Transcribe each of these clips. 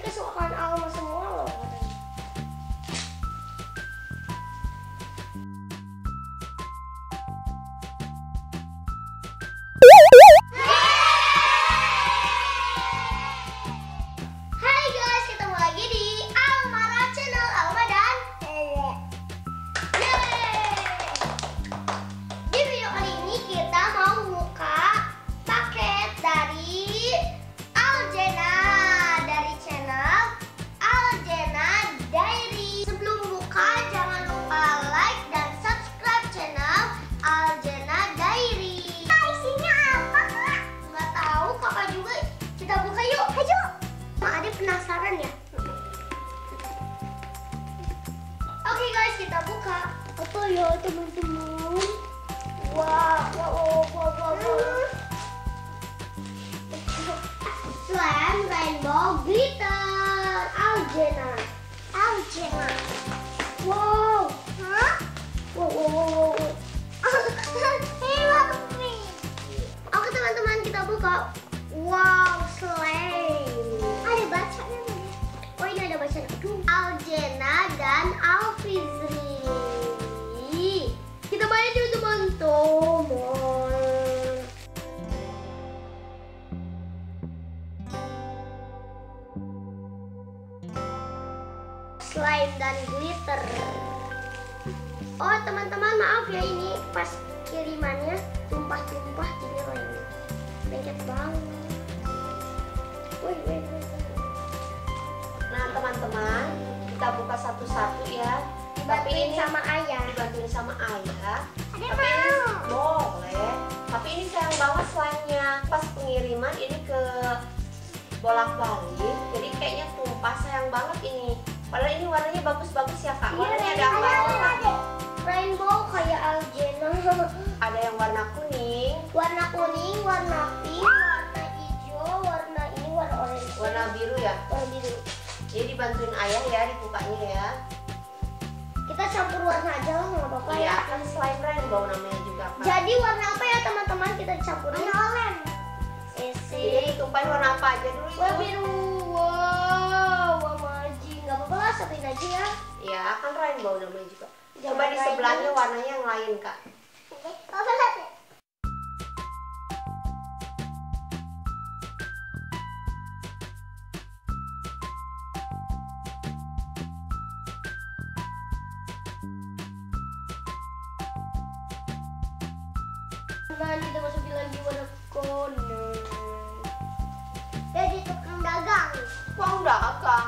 kesukaan Alma semua loh. Hai guys, ketemu lagi di Almara Channel Alma dan Yeay. Di video kali ini kita mau buka paket dari Aljena dari channel Aljena Diary. Sebelum buka jangan lupa like dan subscribe channel Aljena Diary. Isinya apa kak? Nggak tahu, kakak juga. Kita buka yuk, ayo. Mak Ade penasaran ya? Oke guys, kita buka. Apa ya teman-teman? Wow. Slime rainbow glitter Aljena. Wow. Hah? Wow. Oke teman-teman, kita buka. Wow, slime. Ada bacanya nih. Oh ini ada bacanya. Aljena dan Alfizri. Kita main yuk teman-teman. Slime dan glitter. Oh teman-teman, maaf ya, ini pas kirimannya tumpah-tumpah jadi lagi lengket banget. Wih. Nah teman-teman, kita buka satu-satu ya. Tapi ini sama ayah. dibantuin sama ayah. Ada Tapi ini mau. boleh. Tapi ini sayang banget slime-nya. Pas pengiriman ini ke bolak-balik, jadi kayaknya tumpah, sayang banget ini. Padahal ini warnanya bagus-bagus ya kak. Warnanya ada apa? Rainbow kayak Aljena. Ada yang warna kuning, Warna kuning, warna pink, warna hijau, warna ini warna orange. warna biru ya. Warna biru. Jadi dibantuin ayah ya dibukanya ya. Kita campur warna aja lah, nggak apa-apa Iya, ya. kan slime rainbow namanya juga kak. Jadi warna apa ya teman-teman, kita campurin? Warna orange. Jadi tumpahin warna apa aja dulu itu? Warna biru. Wow, Mamaji. Nggak apa-apa lah, satuin aja ya. Ya, kan rainbow namanya juga. Jangan Coba di rainbow. sebelahnya warnanya yang lain kak. Apa lagi? Nah, kita masukin lagi warna kuning. Jadi tukang dagang. Uang dagang,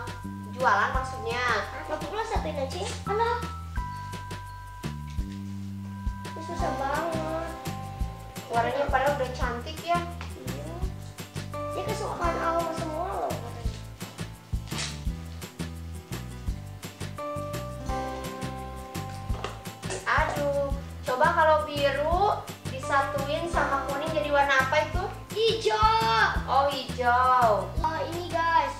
jualan maksudnya. Masuklah satuin aja ya. Alah. Ini susah banget. Warnanya padahal udah cantik ya. Iya. Dia kesukaan Alma semua loh. Aduh, coba kalau biru disatuin sama kuning jadi warna apa itu? Hijau. Oh hijau. Oh ini guys.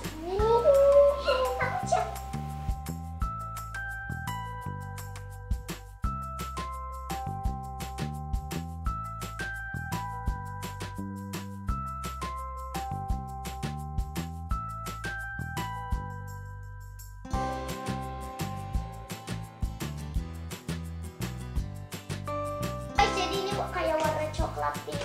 Guys, jadi ini kok kayak warna coklat pink